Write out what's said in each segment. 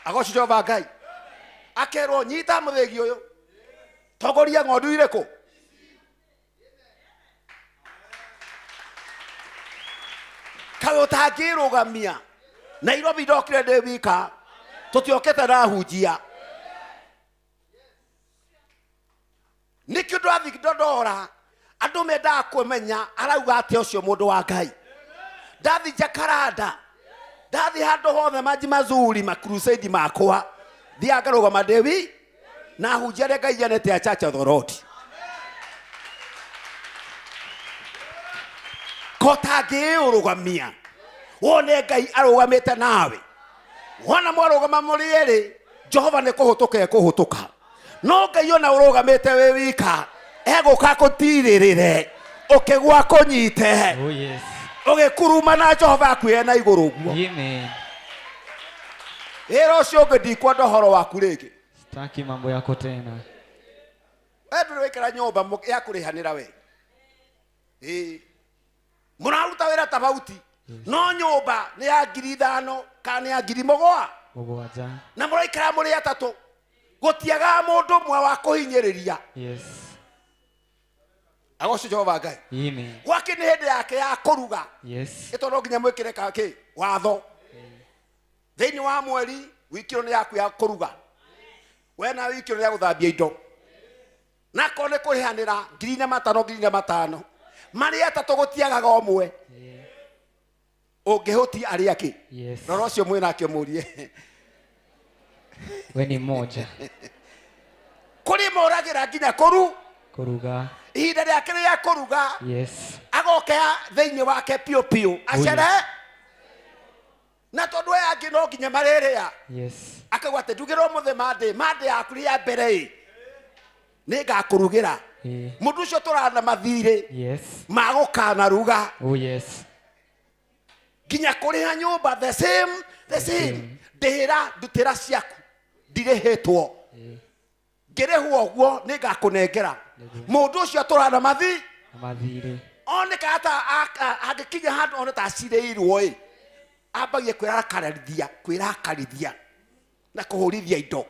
Agoci Jehova Ngai. Akerwo nyita muthegi uyu. Togoria ng'ondu iriku. Kawe utangirugamia. Nairobi ndokire ndi wika. Tutiokete na hunjia. Nikio ndathi ndondora. Andu menda kumenya arauga ate ucio mundu wa Ngai. Ndathi Jakaranda. Ndathi handu hothe maji mazuri ma crusade makwa. Thia ngarugama Dewi na hunjia Ngai yanete a Church of the Lord. Kota ngiurugamia. Wone Ngai arugamite nawe. Wona mwarugama muri eri Jehova ni kuhutuka ekuhutuka. No Ngai ona urugamite we wika. Eguka kutirĩrĩre ukigwa kunyite. Oh yes. Ugikuruma na Jehova akuye na iguru guo. Amen. Ero cio ngidikwa ndohoro waku ringi. Sitaki mambo yako tena. Nduri wikira nyumba ya kurihanira we. Munaruta wira tabauti. No nyumba ni ya 5,000 kana ya 7,000. Na muraikara muri atatu. Gutiaga mundu mwe wa kuhinyiriria. Yes. Agoci Jehova Ngai. Amen. Gwake ni hende yake ya kuruga. Yes. Itono nginya mwikire kake watho. Thini wa mweri wikiro ni yaku ya kuruga. We na wikiro ya guthambia indo. Na kone kurihanira 5,000 mari atatu gutiaga omwe. Ungihuti ari aki. Yes. Roro ucio mwina akio murie. We ni moja. Kuri moragira nginya kuruga. Ihinda riake ya kuruga. Yes. Agokea thini wake pio pio. Acere. Na tondu yangi no nginya marerea. Yes. Akagwate ndugiro muthe mande yakuri ya mbere. Ni ngakurugira. Mundu ucio turana mathire. Yes. Magukana ruga. Oh yes. Ginya kuri ha nyumba the same. Ndira ndutira ciaku. Ndirehetwo. Ngereho guo ni ngakunengera. Mundu ucio turana mathire. Oneka ata agikinya handu ona ta cireirwo ambagie kwirakarithia na kuhurithia indo.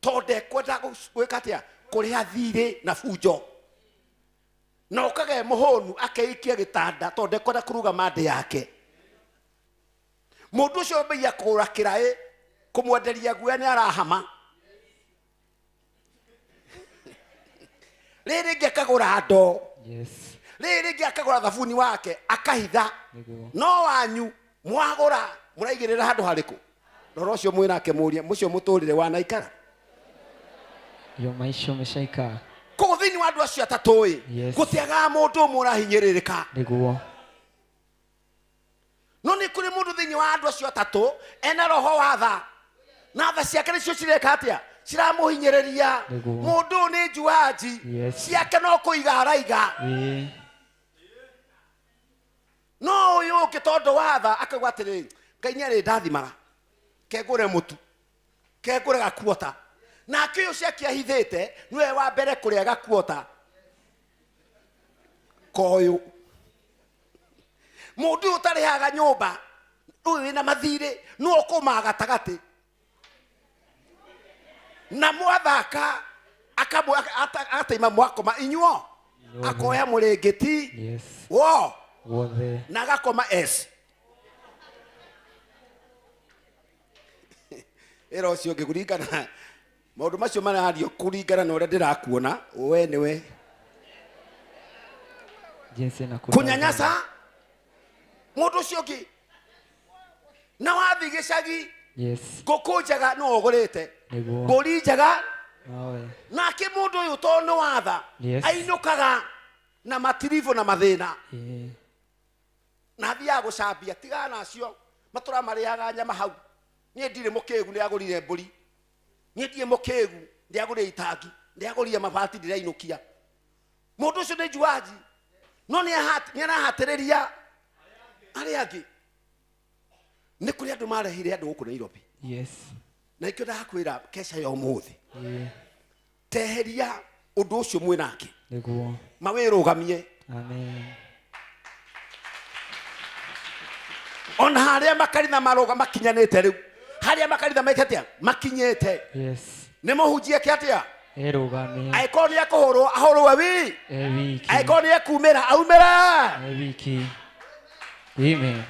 Tonde kwenda gwika atia kuriha thire na fujo. Na ukage muhonu akeikia gitanda tonde kwenda kuruga mande yake. Mundu ucio mbeya kurakira kumwenderia guya ni arahama. Riri ngekagura ndo. Yes. Riri ngekagura thabuni wake akahitha. No wanyu mwagura muraigirira handu hariku. Roro ucio mwina akemuria mucio muturire wanaikara. Yo maisha umeshaika. Ko thini wa andu acio atatu gutiaga mundu murahinyiririka. Niguo. No ni kuri mundu thini wa andu acio atatu ena roho wa tha. Na tha ciake nicio cireka atia ciramuhinyiriria. Mundu ni juaji. Ciake no kuiga araiga. No uyu kitondu wa tha akagwatire Ngai ni ndathimaga. Kegure mutu. Kegure gakuota. Na kiyo ciakia hithite niwe wa mbere kuria gakuota. Koyo. Mundu utarihaga nyumba. Uyu wina mathire no kumaga tagati. Na mwathaka akaima mwakoma inyuo. Akoya muringiti. Yes. Wo. Wothe. Na gakoma S. Ero cio ngikuringana maundu macio marario kuringana na uria ndirakuona we niwe jinsi na kunyanyasa mundu ucio ngi na wathi gicagi. Yes. Ngukunjaga no ogorete nguri njaga na ki mundu uyu to no watha ainukaga na matirivo na mathina na thia gucambia tigana acio matura mariaga nyama hau. Nie ndire mukegu ni agurire mburi. Nie ndie mukegu ndi agurire itangi ndi agurire mabati ndirainukia. Mundu ucio ni juaji no ni arahatiriria ari angi. Ni kuri andu marehire andu guku Nairobi. Yes. Na ikyo ndakwira Kesha ya umuthi. Teheria undu ucio mwinake. Niguo. Mawirugamie. Amen. ona haria makanitha maroga makinyanite riu haria makanitha maikatia makinyete Yes. Nemo hujia kiatia Erugame. Aikoni ya kuhoro ahoro wi Ewiki. Aikoni ya kumera aumera Ewiki. Amen.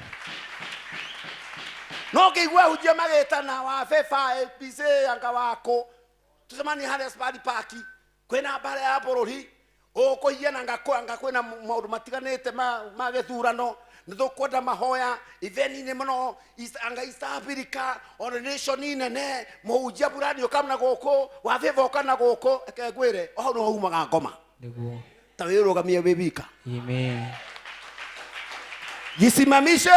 No kigwa hujia magetana wa fefa epize anga wako tusemani haria spadi parki kwena bare ya borori oko hiena ngakwa kwena maundu matiganite magethurano nithukwenda mahoya iveni ni muno anga East Africa on nation nene muhunjia burani ukamna goko wa fefa ukana goko ekegwire oho no humaga ngoma Niguo. tawirugamia webika. Amen. Jisimamishe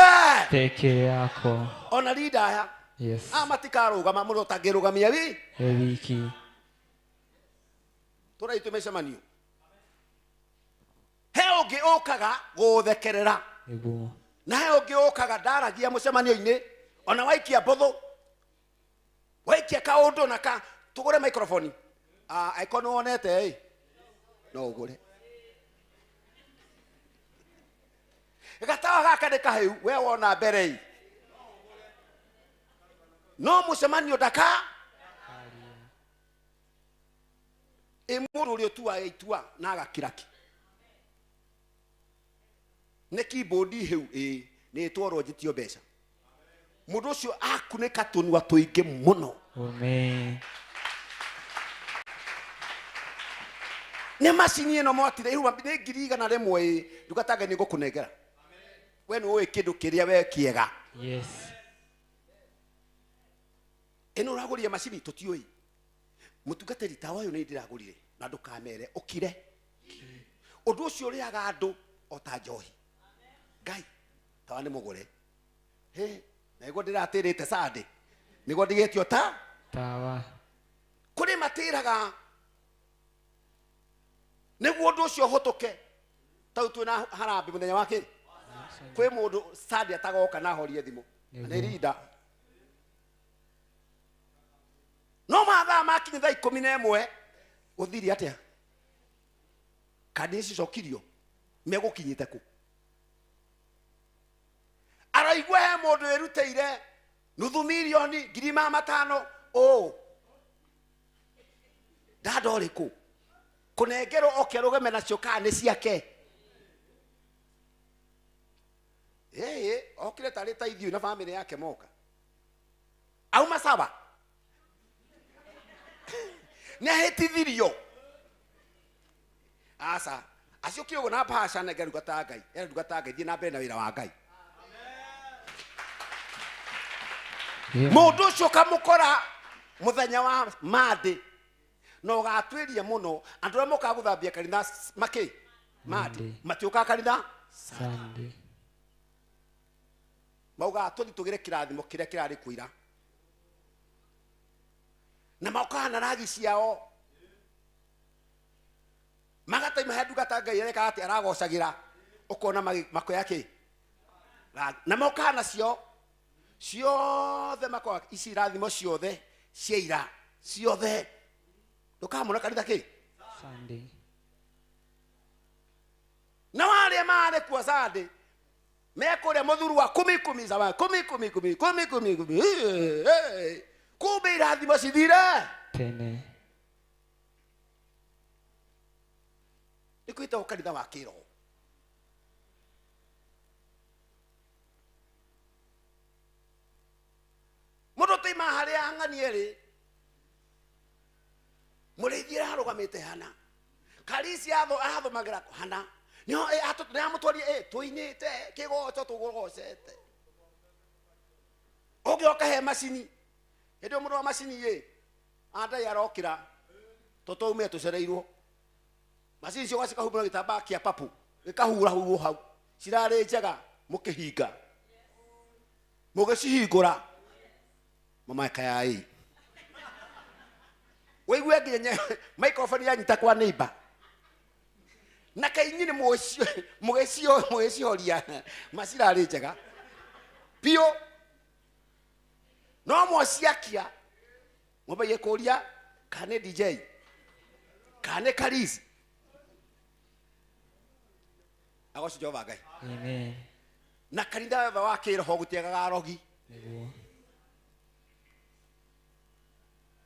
Peke yako. Ona leader ya. Yes. Matikaruga muno tagirugamia wi Ewiki. Turai tumeshamanio Heoge okaga guthekerera Niguo. na heoge okaga daragia mucemanio-ini ona waikia botho waikia kaundu na ka tugure microphone ikono onete no ugure gatawa gaka ni kaheu we wona mbere no mucemanio daka imuru uri tuwa itua na agakiraki ne keyboard heu ni tworo jitio besha mundu ucio akunika tunwa tuinge muno. Amen. Ne macini ino mwatire ihu ne ngiriga na remwe ndugataga ni gukunengera we no we kindu kiria we kiega. Yes. Eno raguria macini tutioi mutungateri tawa yo ni ndiragurire na ndukamere ukire undu ucio ri aga andu ota njohi ngai tawa ni mugure na ego ndiratirite sade nigo ndigetio tawa kuri matiraga niguo undu ucio hotoke tau twina harambe muthenya wake kwi mundu sade atagoka na horie thimu ni rida no mathaa makinye thaa 11 uthiri atia kadi ici cokirio megukinyite ku araigwa he mundu eruteire nuthu milioni 500,000 dadori ku kunengero okerugeme nacio kana ciake okire tari taithio na family yake moka auma saba nehitithirio asa acio kiugo na pasha na ngeruga ta ngai thie na mbere na wira wa ngai mundu ucio kamukora muthenya wa madi no gatwiria muno andu amoka guthambia kanitha maki madi matiuka kanitha Sunday mauga tuthi tugire kirathimo kiria kirari kuira na maukana ragi ciao magata imahedu gatanga yereka ati aragocagira ukona mako yake na maukana cio ciothe mako ici rathimo ciothe ciira ciothe ndukamona kanitha ki Sunday na wale mare kwa Sunday mekore muthuru wa 10 zawa 10 kumbe rathimo cithire tene ikuita ukanitha wa kiro mundu tima haria anganieri mureithira arugamite hana karisi atho magira hana nio amutwari tuinite kigoco tugogocete ogioka he macini ndio mundu wa macini anda yarokira totoume tucereirwo macini cio gacika humura gitamba kia papu gikahura huo hau cirare njega mukihinga mugicihingura mama kaya weigwe nginya microphone yanyita kwa neighbor na kainyine mugecio macirare njega pio no mwociakia mwabaye kuria kane DJ kane karisi. Agoci Jehova Ngai. Amen. na kanitha wothe wa kiroho gutiagaga rogi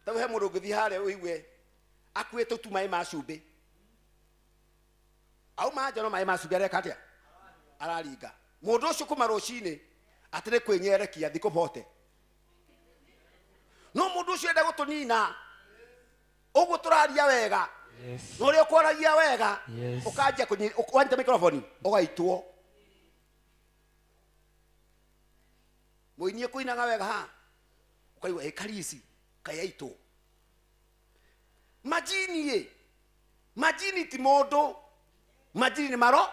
tawe he mundu ngithi hare uigwe akuite tumai ma cumbi au maja no mai ma cumbi areka atia araringa mundu ucio kuma rucini atire kwinyerekia thiko bote no mundu ucio enda gutunina uguo turaria wega no rio kwaragia wega ukajia kwanja microphone ugaitwo muinie kuinaga wega ha ukaigwa ekarisi kayaitwo majini ti mundu majini ni maro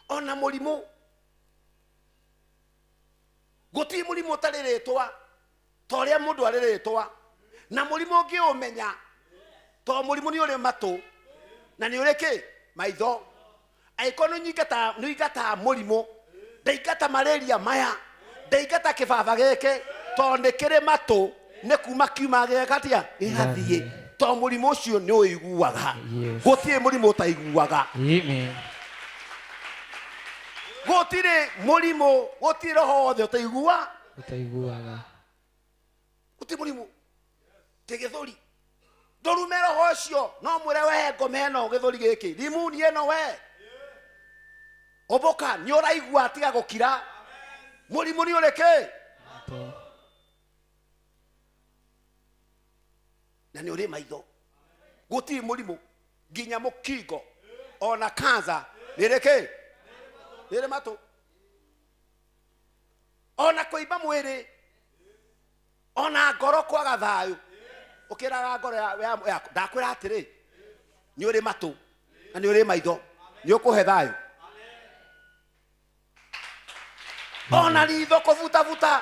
ona murimu guti murimu utariritwa toria mundu ariritwa na murimu ungi umenya to murimu ni uri matu na ni uri ki maitho aikono nyingata murimu ndaigata malaria maya ndaigata kibaba geke to ndikire matu ne kuma kiuma gekatia igathie to murimu ucio ni uiguaga guti murimu utaiguaga amen gutire murimu gutire hothe utaiguaga guti murimu tegethori ndorumero hocio no mwire we ngomeno githori giki rimuni eno we oboka ni uraigua tiga gukira murimu ni ureke na ni uri maitho guti murimu ginya mukingo ona kanza nireke nire matu ona kuiba mwiri ona ngoro kwaga thayu ukiraga ngoro ya ndakwira atiri ni uri matu na ni uri maitho ni ukuhe thayu ona ritho kuvuta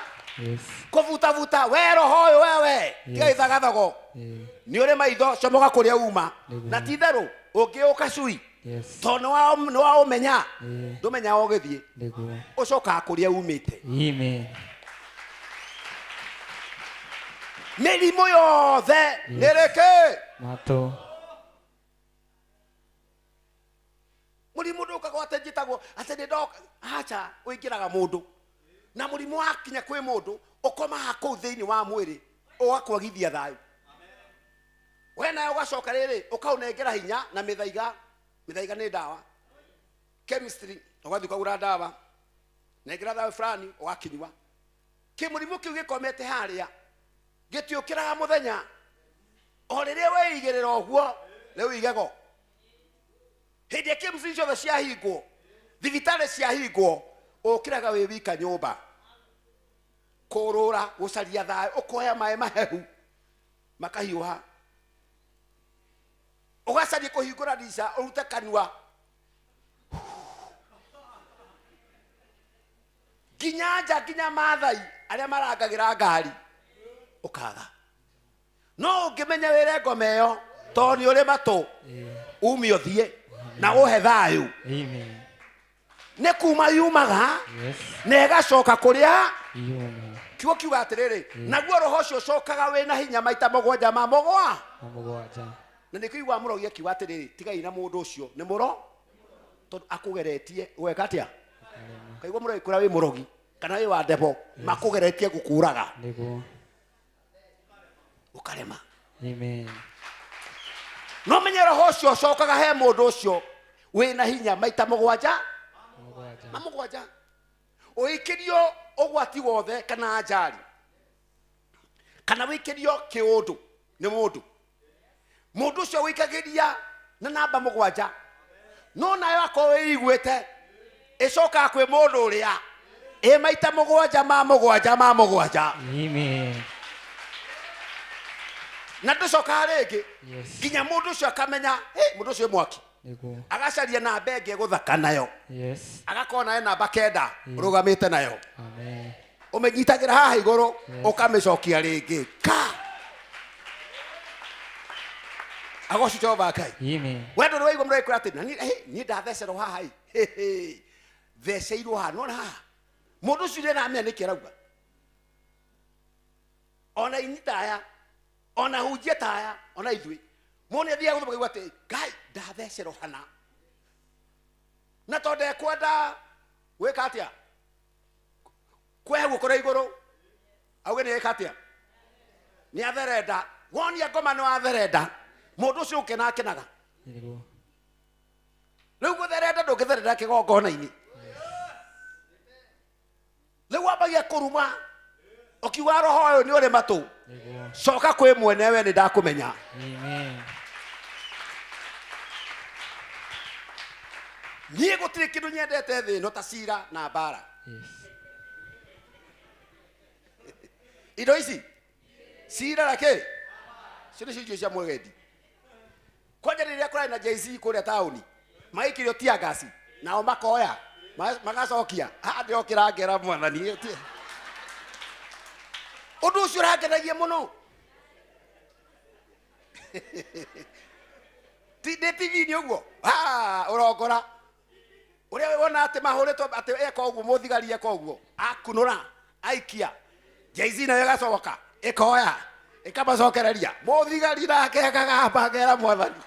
kuvuta we roho uyu wewe tiga ithagathago ni uri maitho comoka kuria uma na titheru ungiuka cui to no wa umenya ndumenya ugithie ucoka kuria umite amen mirimo yothe nireke mato murimu ndukaga atenjitagwo atene ndoka acha uingiraga mundu na murimu akinya kwi mundu ukoma haku thiini wa mwiri ugakwagithia thayu wena ugacoka riri ukaunengera hinya na mithaiga ni dawa chemistry ugathi kugura dawa nengera dawa fulani ugakinywa kimurimu kiu gikomete haria gitiukiraga muthenya o riria weigirira oguo riu igego hindi kimsi ciothe ciahingwo thibitari ciahingwo ukiraga wi wika nyumba kurura gucaria thayu ukoya mai mahehu makahiuha ugacaria kuhingura dirisha urute kanua ginya mathai aria marangagira ngari ukaga no ngimenya wire ngomeyo to ni uri matu umio thie na uhe thayu amen ne kuma yumaga ne gacoka kuria kiugo kiuga atiriri naguo roho cio cokaga wina hinya maita mugwanja ma mugwanja na nikigwa murogia kiuga atiriri tigai na mundu ucio ni muro to akugeretie weka atia kaigwa muroi kura wi murogi kana wi wa debo makugeretie gukuraga niguo ukarema amen no menye roho cio cokaga he mundu ucio wina hinya maita mugwanja uikirio ugwati wothe kana ajali kana wikirio kiundu ni mundu ucio wikagiria na namba mugwanja no nayo akowe igwete icoka kwi mundu uria maita mugwanja ma mugwanja amen na nducoka ringi ginya mundu ucio akamenya mundu ucio mwaki agacaria na mbenge guthaka nayo agakona namba kenda urugamite nayo amen umenyitagira haha iguru ukamicokia ringi ka agoci Jehova Ngai amen wendo rwaigwa muraikura ati ni ndathecerwo haha theceirwo haha no haha mundu ucio na amenya nikirauga ona initaya ona hujia taya ona ithui mone thia guthuka igwate Ngai ndathecerwo hana na tonde kwenda weka atia kwe gukora iguru auge ni eka atia ni atherenda wonia ngoma no atherenda mundu ucio ukena kenaga riu gutherenda ndungitherenda kigongona-ini riu wambagia kuruma ukiuga roho uyu ni uri matu coka kwi mwene we ni ndakumenya amen niĩ gũtirĩ kĩndũ nyendete thĩ ĩno ta cira na mbara indo ici cira na kĩ cio nĩcio irio cia mũgendi kwanja rĩrĩa kũrarĩ na Jay-Z kũrĩa taũni magĩikĩrio tia ngasi nao makoya magacokia ndĩokĩra ngera mwathani ũndũ ũcio ũrangenagia mũno ndĩ TV-inĩ ũguo ũrongora ũrĩa wona atĩ mahũrĩtwo atĩ eka ũguo mũthigari eka ũguo akunũra aikia Jay-Z nayo ĩgacoka ĩkoya ĩkamacokereria mũthigari nake akagamba ngera mwathani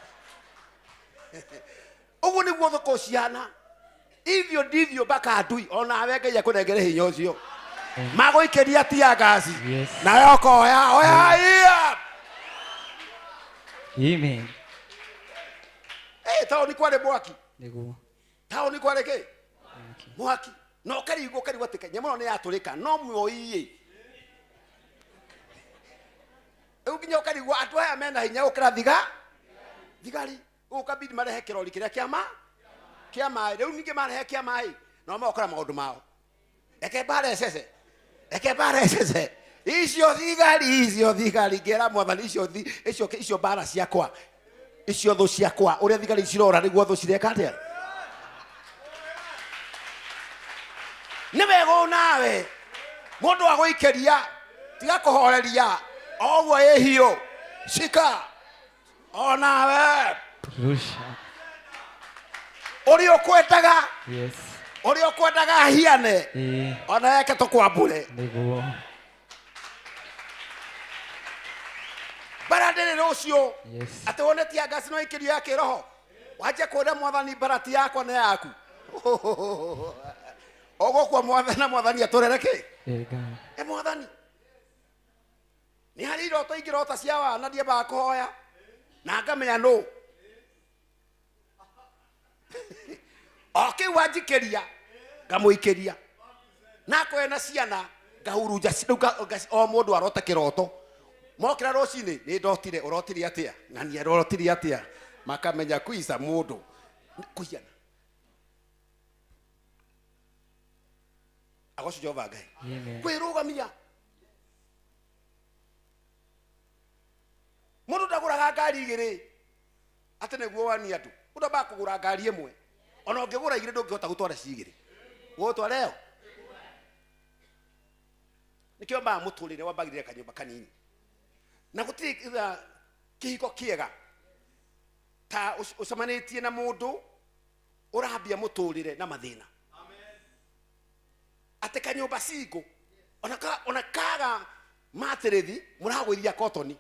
ũguo nĩguo thoko ciana ivyo ndivyo mpaka adui onawe Ngai akũnengere hinya ũcio magũikĩria tia ngasi nayo ũkoya oya iya amen taũni kwarĩ mwaki nĩguo taũni kwarĩ kĩ mwaki no karigwo atĩ nyamũ ĩno nĩ yatũrĩka no muoiĩ rĩu nginya ũkarigwo andũ aya mena hinya gũkĩra thigari ũkabidi marehe kĩrori kĩrĩa kĩa maĩ rĩu ningĩ marehe kĩa maĩ no magokora maũndũ mao eke mbara ecece icio thigari ngera mwathani icio mbara ciakwa icio thũ ciakwa ũrĩa thigari cirora nĩguo thũ cireka atĩa nĩ wega nawe mũndũ wa gũikĩria tiga kũhoreria oguo ĩ hiũ cika onawe ũrĩa ũkwendaga ũrĩa ũkwendaga ahiane ona yake tũkwambũre bara ndĩrĩ rũciũ atĩ wone tia ngasi no ikĩrio ya kĩroho wanjie kwĩra mwathani barati yakwa nĩ yaku ũgũkua mwathani atũrere kĩ mwathani nĩ harĩ iroto ingĩrota cia wana ndiambaga kũhoya na ngamenya nũ okĩu wanjikĩria ngamũikĩria nakoe na ciana ngahurunja o mũndũ arote kĩroto mokĩra rũcinĩ nĩ ndotire ũrotire atĩa ng'ania ũrotire atĩa makamenya kuica mũndũ kũiana agoco Jehova Ngai kwĩrũgamia mũndũ ndagũraga ngari igĩrĩ atĩ nĩguo wani andũ mũndũ ambaga kũgũra ngari ĩmwe ona ũngĩgũra igĩrĩ ndũngĩhota gũtwara cigĩrĩ gũtwara ĩyo nĩkĩo mbaga mũtũrĩre wambagĩrĩra kanyũmba kanini na gũtirĩ kĩhiko kĩega ta ũcemanĩtie na mũndũ ũrambia mũtũrĩre na mathĩna atĩ kanyũmba cingo ona kaga matĩrĩthi mũragũithia kotoni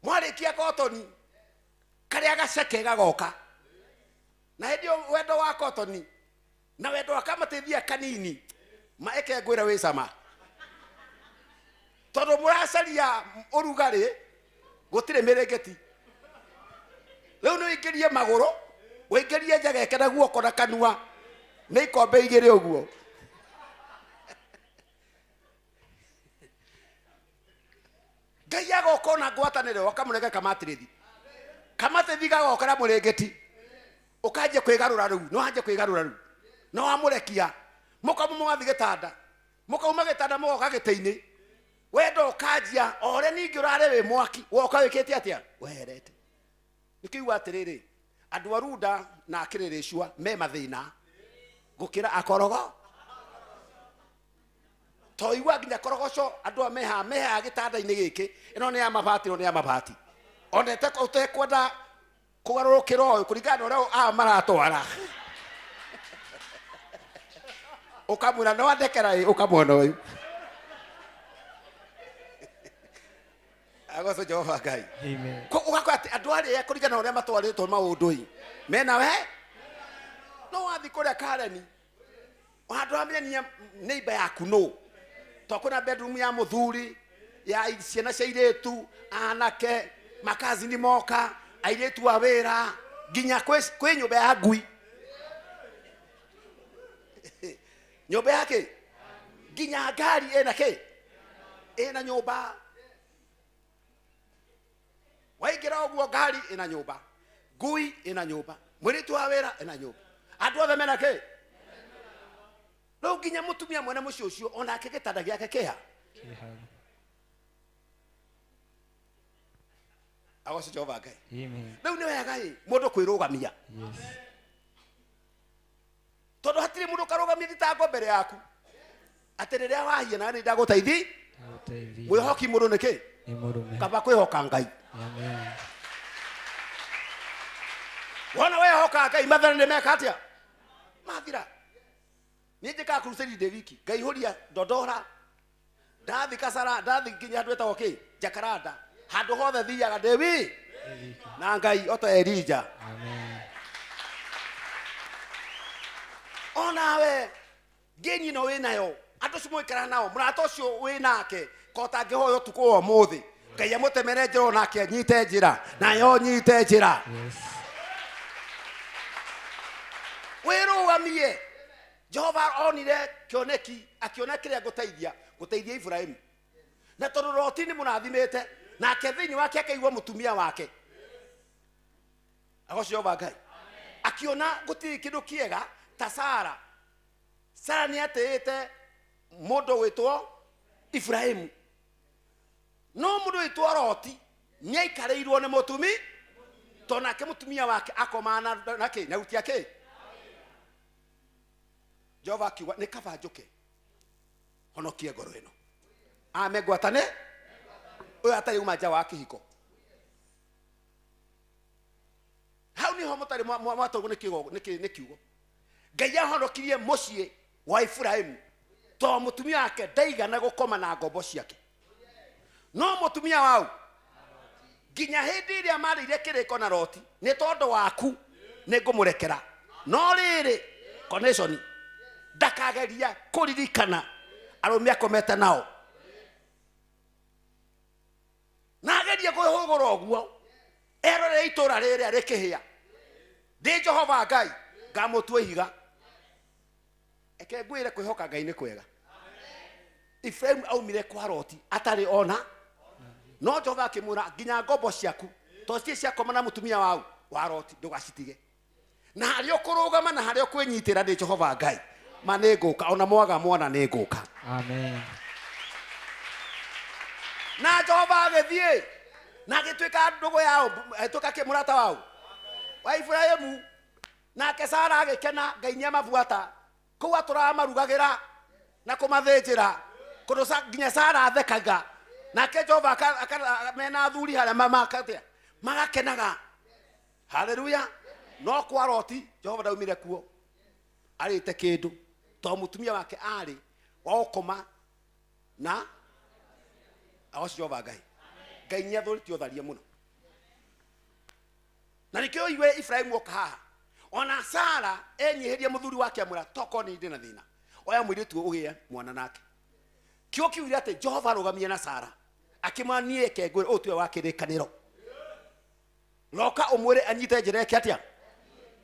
mwarĩkia kotoni karĩa gaceke gagoka na hĩndĩ wendo wa kotoni na wendo akamatĩthia kanini maeke ngwĩra wĩ cama tondũ mũracaria ũrugarĩ gũtirĩ mĩrĩngĩti rĩu nĩ wĩingĩrie magũrũ wĩingĩrie njageke na guoko na kanua nĩ ikombe igĩrĩ ũguo Ngai agoka na ngwatanĩro akamũrega kamatĩthi gagoka na mũrĩngĩti ũkanjia kwĩgarũra rĩu no amũrekia mũkauma mũgathiĩ gĩtanda mũkauma gĩtanda mũgoka gĩtĩ-inĩ wendo ũkanjia ore ningĩ ũrarĩ wĩ mwaki woka wĩkĩte atĩa weherete nĩkĩuga atĩrĩrĩ andũ arunda na akĩrĩrĩcua me mathĩna gũkĩra akorogo toigua nginya korogoco andũ meha gĩtanda-inĩ gĩkĩ ĩno nĩ ya mabati onete ũtekwenda kũgarũrũkĩra ũyũ kũringana na ũrĩa maratwara ũkamwĩra no andekera ũkamwona ũyũ agoco Jehova Ngai ũgakora atĩ andũ arĩa kũringana na ũrĩa matwarĩtwo maũndũ-ĩ mena we wathi kuria Kareni watu amenya neighbor yaku no to kuna bedroom ya muthuri ya ciana cia iretu anake makazi ni moka airetu wa wira ginya kwe nyumba ya ngui nyumba yake ginya gari ena nyumba waigira oguo gari ena nyumba ngui ena nyumba mwiretu wa wira ena nyumba andu othe mena ke no ginya mutumia mwene mucio ucio ona akigitanda giake kiha agoce Jehova Ngai amen riu ni wega mundu kwirugamia yes todo hatiri mundu karugamia thitango mbere yaku ati riria wahia na ni ndaguteithia mwihoki mundu niki ni murume kaba kwihoka Ngai amen wana wehoka Ngai mathana ni meka atia mathira nijika crusade de wiki Ngai horia Dodora ndathi Kasara ndathi nginya andu etagwo ki Jakaranda handu hothe thiaga Dewi na Ngai oto Elija amen onawe genyi no winayo andu cimwikara nao murato cio winake kota ngihoyo tuko o muthi Ngai amutemere njira onake nyite njira na yo nyite njira yes wirugamie Jehova onire kioneki akiona kiria guteithia Ibrahimu na tondu Loti ni munathimete na kethinyi wake akaigwa mutumia wake agocio Jehova Ngai akiona gutiri kindu kiega ta Sara ni atete mundu witwo Ibrahimu no mundu witwo Loti ni aikareirwo ni mutumi tona ke mutumia wake akomana nake na ruti yake Jehova kiwa ni kaba njuke honokie ngoro ino amegwatane uyu atari uma nja wa kihiko hau ni ho mutari mwatogu ni kiugo Ngai ahonokirie mucii wa Ibrahimu to mutumia wake ndaigana gukoma na ngombo ciake no mutumia wau ginya hindi iria marire kiriko na Loti ni tondu waku ni ngumurekera no riri connection ndakageria kuririkana arume akomete nao nageria kwihugura oguo erore itura riri arikihia ndi Jehova Ngai ngamutwe ihiga eke ngwire kwihoka Ngai ni kwega Ibrahimu aumire kwa Loti atari ona no Jehova akimura ginya ngombo ciaku to cie ciakoma na mutumia wau wa Loti ndugacitige na hario kurugama na hario kwinyitira ndi Jehova Ngai maniguka ona mwaga mwana niguka amen na Jehova agithie na gitwika ndugu yao atuka kimurata wao wa Ibrahimu na Kesara agikena Ngai ni amabuata ku atura marugagira na kumathinjira kurusa ginya Sara athekaga na ke Jehova mena thuri haria mamakatia magakenaga haleluya no kwa Loti Jehova ndaumire kuo arite kindu to mutumia wake ari wa ukoma na agocio Jehova Ngai Ngai ni athuriti otharie muno na nikio iwe Ibrahimu okaha ona Sara enyihirie muthuri wake amura toko ni ndina thina oya mwiritu ugie mwana nake kio kiuria ate Jehova rugamie na Sara akimanie kengwe otwe wake rikaniro loka umwire anyite njira yake atia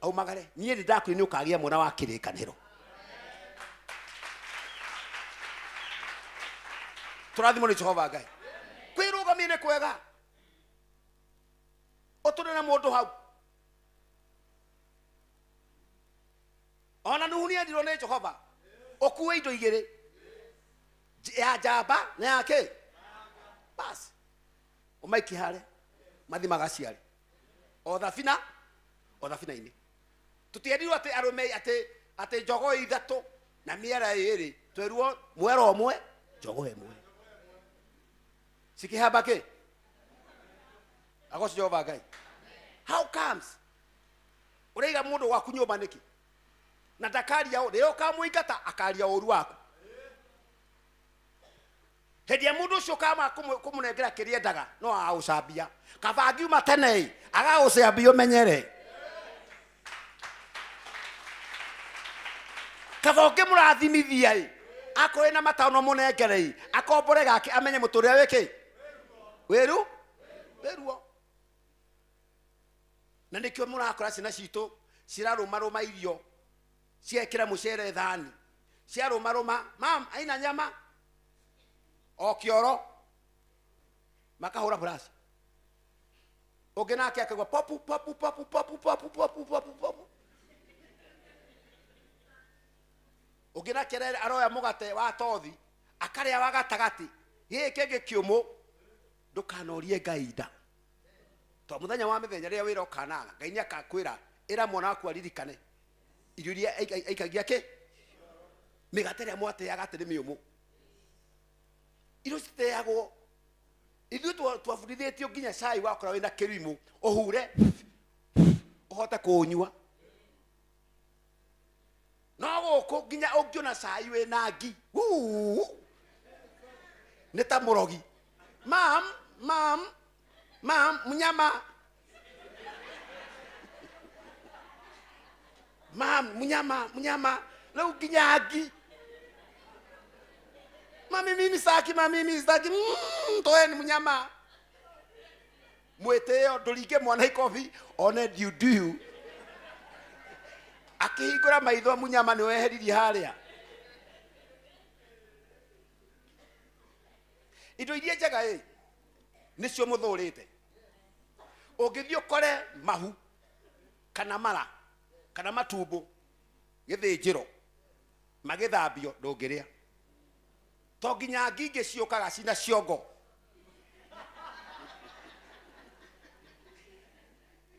au magare nie ndakwiri ni ukagia mwana wa kirikaniro turathimo ni Jehova Ngai kwirugamia ni kwega otune na mundu hau ona nuhunia ndiro ni Jehova okuwe indo igiri ya jamba na yake bas umaiki hare mathi magaciari o thafina ini tutierirwo ati arume ati njogo ithatu na miera iri tweruo mwera omwe njogo emwe sikihamba ke agocio Jehova Ngai how comes uraiga mundu waku nyumba niki na ndakaria rĩo kamuingata akaria ũru waku hĩndĩ ya mũndũ ũcio kama kũmũnengera kĩrĩa endaga no agũcambia kaba angiuma tene agagũcambia ũmenyere kaboke murathimithia i akoe na matano munengerei akombore gake amenye muturire wiki weru weruo na nikio murakora cina cito ciraruma irio ciekira mucere thani ciaruma mam aina nyama o kioro makahura brush ogena akakwa popu popu popu popu popu popu popu popu ogena kerere aroya mugate wa tothi akaria wa gatagati gikenge kiumu ndukanorie gaida to muthenya wa mithenya ria wira okanaga ngai ni akakwira ira mwana waku aririkane irio ria aikagia ke migate ria mwate ya gate ni miumu irio citeagwo ithu twabudithitio nginya cai wakora wina kirimu uhure uhota kunyua no guku nginya ungiona cai wina ngi ni ta murogi mam munyama mam munyama leo nginya ngi mimi saki toeni munyama mweteo ndurige mwana ikofi one diu akihingura maitho munyama ni weheririe haria indo iria njega nicio muthurite ungithio kore mahu kana mara kana matumbo githinjiro magithambio ndungiria to nginya nginge ciukaga cina ciongo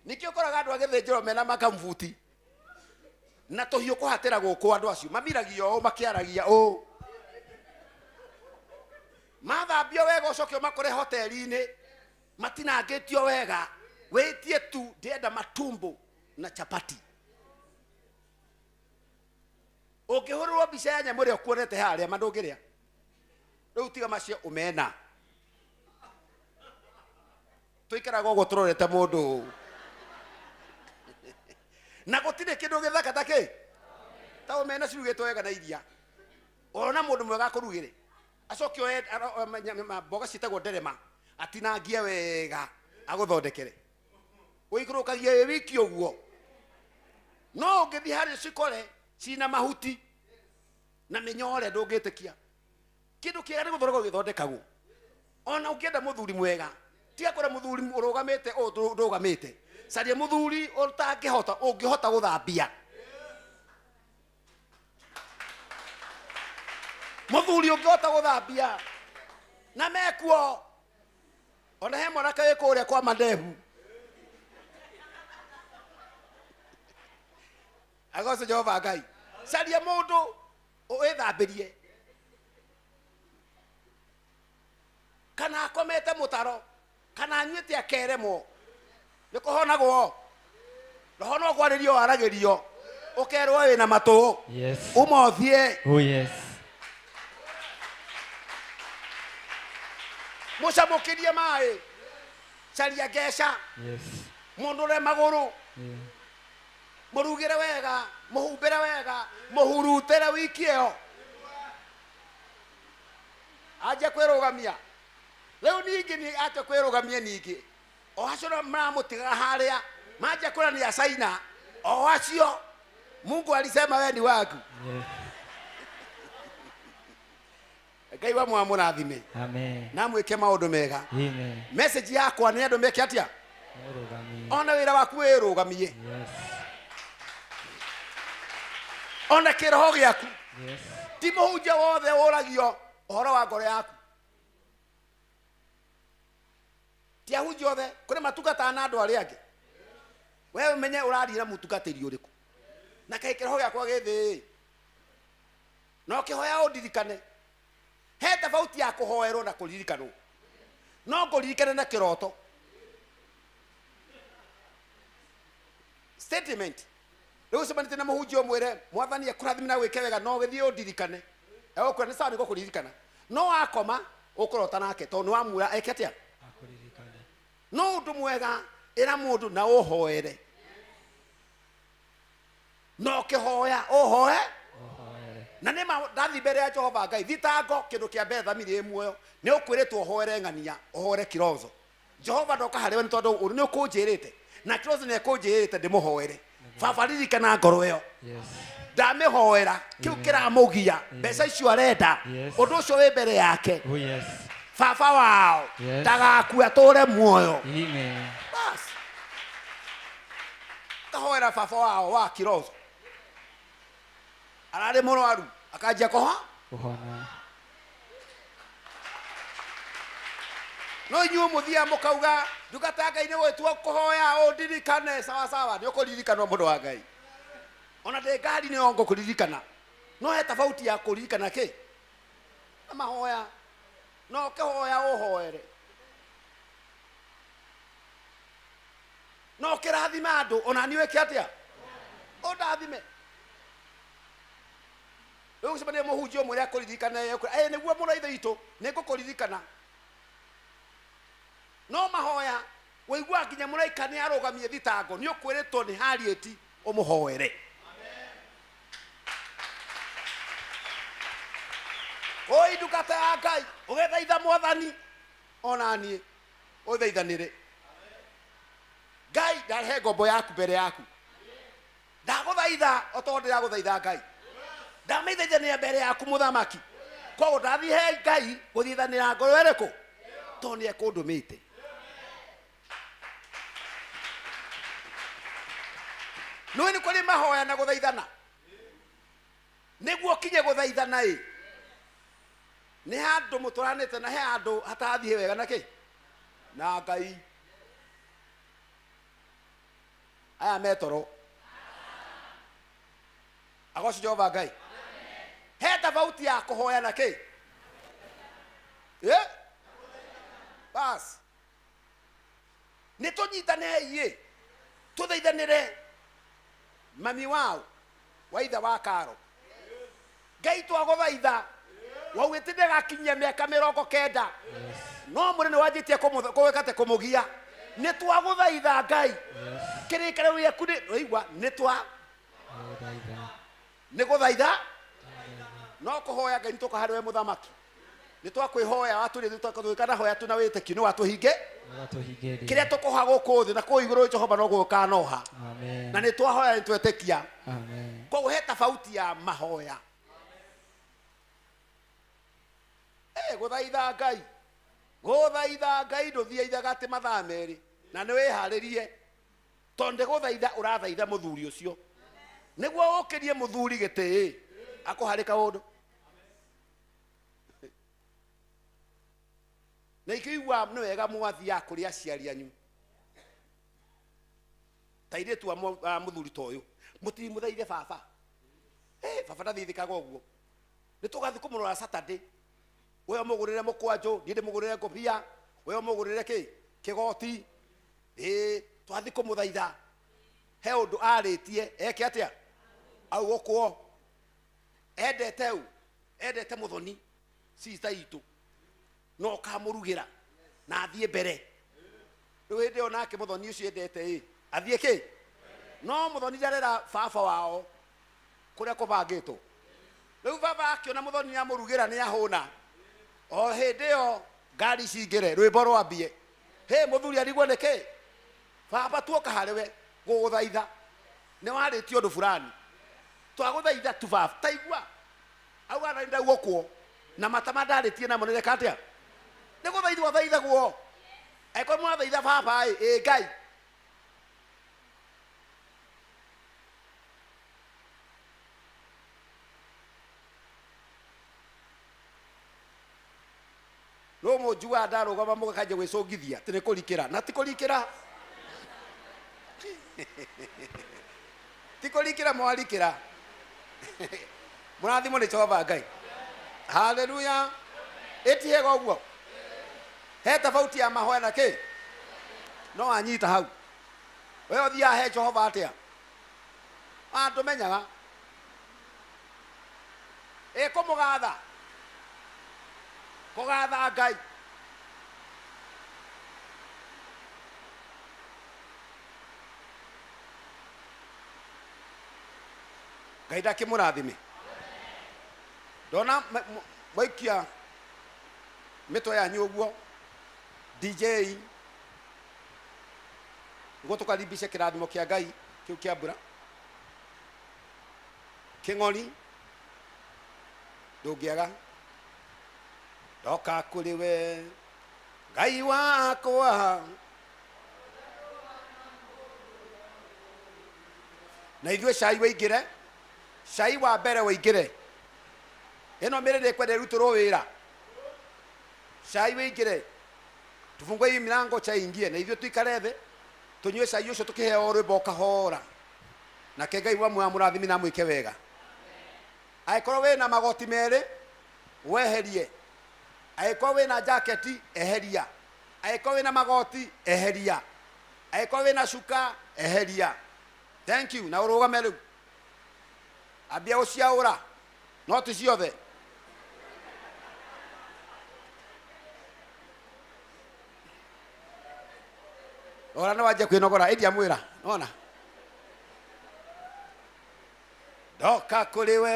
nikio koraga andu agithinjiro mena makambuti na tohiu kuhatira guku andu acio mamiragio o makiaragia o mathambio wega ucokio makore hoteli-ini matinangitio wega witie tu ndienda matumbo na chapati ukihururwo mbica ya nyamu ria kuonete haria mandungiria riu tiga macio umena tuikaraga uguo turorete mundu na gutire kindu githaka take ta umena cirugitwo wega na iria ona mundu mwega kurugire acokio mboga citagwo nderema atinangie wega aguthondekere uikurukagia wiki uguo no ngithi hari cikore cina mahuti na minyore ndungitikia kindu kiega ni guthondeka githondekagwo ona ukienda muthuri mwega tiga kora muthuri urugamite o ndugamite caria muthuri utangihota ungihota guthambia muthuri ungihota guthambia na mekuo ona he mwanake wi kuria kwa mandevu agoce Jehova Ngai caria mundu withambirie kana akomete mutaro kana anyuite akeremo nikuhonagwo roho no gwaririo waragirio ukerwo wina matu yes umothie oh yes mucamukirie mai caria Kesha yes mundu re maguru murugire wega muhumbire wega muhurutere wiki iyo aje kwirugamia leo ningi ni aje kwirugamia ningi o acio mramutiga haria maje kurania China o acio Mungu alisema wewe ni wangu Ngai wa mwamurathime amen na mwike maundu mega amen message yakwa ni andu meke atia murugamie ona wira waku wirugamie yes ona kiroho giaku yes ti muhunjia wothe uragio uhoro wa ngoro yaku ti ahunjia othe kuri matungata na andu aria angi wewe menye urarira mutungatiri uriku na kai kiroho giakwa githi no kihoya undirikane he tofauti ya kuhoerwo na kuririkanwo no kuririkana na kiroto statement leo sebanite na muhunjio mwere mwathani akurathimina gwike wega no githie undirikane egukura ni sawa ni gukuririkana no akoma ukurota nake to ni wamura eketia akuririkane no undu mwega ira mundu na uhoere no kihoya uhoe na nema ndathi mbere ya Jehova Ngai thitango kindu kia betha miri muoyo ni ukwiritwo hoere ngania ohore kirozo Jehova ndoka hariwe ni tondu uri ni ukunjirite na kirozo ni ekunjirite ndimuhoere baba ririkana ngoro iyo ndamihoera kiu kiramugia mbeca icio arenda undu ucio wi mbere yake baba wao ndagakua ature muoyo bas kahoera baba wao wa kirozo arare murwaru akajia kuhona no inyu muthia mukauga ndugata Ngai ni gwitwo kuhoya o ndirikane sawa sawa ni ukuririkana mundu wa Ngai ona de ngari ni ongo kuririkana no he tofauti ya kuririkana ki amahoya no kehoya uhoere no kirathima andu ona niwe kiatia o ndathime Wewe usibane muhunjio muria kuririkana niguo muno ithe itu nigukuririkana no mahoya weigua nginya muraika ni arugamie thitango ni ukwiritwo ni harieti umuhoere oi ndungata ya Ngai ugethaitha mwathani ona nie uthaithanire Ngai ndahe ngombo yaku mbere yaku ndaguthaitha otondu ndaguthaitha Ngai ndameithaithania mbere yaku muthamaki koguo ndathihe Ngai guthiithanira ngoro eriku tondu ni ekundumite no ni kuri mahoya na guthaithana niguo kinye guthaithana ni handu muturanite na he handu hatathie wega naki na Ngai aya metoro agoci Jehova Ngai he tofauti ya kuhoya naki bas ni tunyitane iye tuthaithanire mami wao waitha wa Karo Ngai twaguthaitha wawitinde gakinyia miaka 90 no muri ni wanjitie kuwekate kumugia ni twaguthaitha Ngai kirikare wi akuni oigwa ni twa ni guthaitha no kuhoya Ngai nituka hariwe muthamaki ni twakwihoya waturi tutakana hoya tuna wite kinu watuhinge kiria tukoha guku thi na ku iguru Jehova no gukanoha amen na ni twahoya ni twetekia amen kwa he tofauti ya mahoya guthaitha Ngai nduthiaitha gati mathaa meri na ni wiharirie tonde guthaitha urathaitha muthuri ucio niguo ukirie muthuri giti akuharika undu na ikiigua ni wega mwathia kuri aciari anyu tairitu muthuri toyo mutiri muthaithe baba baba ndathithikaga uguo ni tugathi kumurora Saturday wewe mugurire mukwanjo ndi mugurire ngobia wewe mugurire kigoti twathi kumuthaitha he undu aritie eke atia au gukwo endete muthoni sister itu no kamurugira na athie mbere riu hindi onake muthoni ucio endete athie no muthoni ndarera baba wao kuria kubangitwo riu baba akiona muthoni amurugira ni ahuna o hindi yo ngari cingire rwimbo rwambie muthuri arigwo niki baba tuoka hariwe guguthaitha ni warĩtie ũndũ fulani twagũthaitha tu baba taigua au anaenda gukwo na matama ndarĩtie na monere katia nĩ gũthaithwo thaithagwo eko mwathitha baba Ngai no mujua ndarũgama mũgakanje gwĩcũngithia atĩ nĩ kũrikĩra na ti kũrikĩra ti kũrikĩra mwarikĩra mũrathimwo nĩ Jehova Ngai haleluya ĩtihega ũguo he tofauti ya mahoya na kĩ no anyita hau wewe ũthiaga he Jehova atĩa tũmenyaga kũmũgatha kũgatha Ngai Ngai ndakĩmũrathime Dona waikia meto ya nyoguo DJ ngotukaribishe kirathimo kia Ngai kiu kia mbura king'oni ndungiaga ndoka kuri we Ngai wakwa na ithuĩ cai waingĩre cai wa mbere waingĩre ĩno mĩrĩre kwenda rutũrwo wĩra cai waingĩre tufungue hii milango cha ingie na hivyo tuikare thĩ tunywe cai ũcio tukiheo rwĩmbo kahora na Ngai wa mũrathimi na mwĩke wega aikorwo wĩna magoti merĩ weherie aikorwo wĩna jaketi eheria aikorwo wĩna magoti eheria aikorwo wĩna cuka eheria. Thank you. Na urugame rĩu ambia ũciaũra no ti ciothe ora no waje kwinogora idia mwira nona ndoka kuri we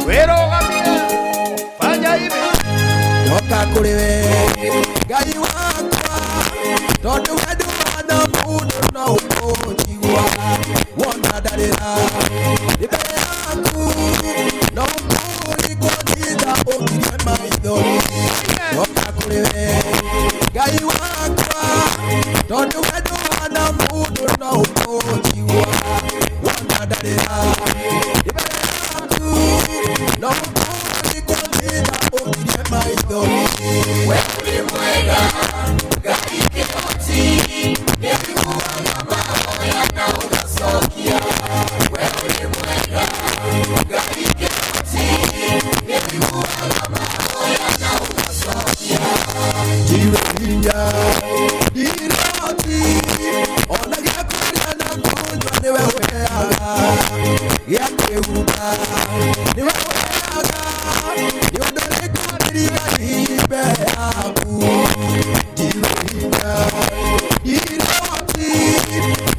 wirugamie fanya hivi ndoka kuri we Ngai wakwa tondu wendu wana mundu no ũkũnjigua wona ndarĩra mbere yaku no ũkũringũthitha ũkirie maithori ndoka kũrĩ we Ngai wakwa tondu wendu wana mundu no ũkũnjigua wona ndarĩra mbere yaku no ũkũringũthitha ũkirie maithori we ũrĩ mwega Ngai kĩhoti nĩũiguaga mahoya na ũgacokia we ũrĩ mwega Ngai kĩhoti nĩũiguaga mahoya na ũgacokia ndiwe hinya ndiroti ona gĩakũrĩa na kũnyua nĩwe ũheaga gĩa kwĩhumba nĩwe ũheaga nĩ ũndũ rĩkũrĩrigai mbere yaku ndiwe hinya ndiroti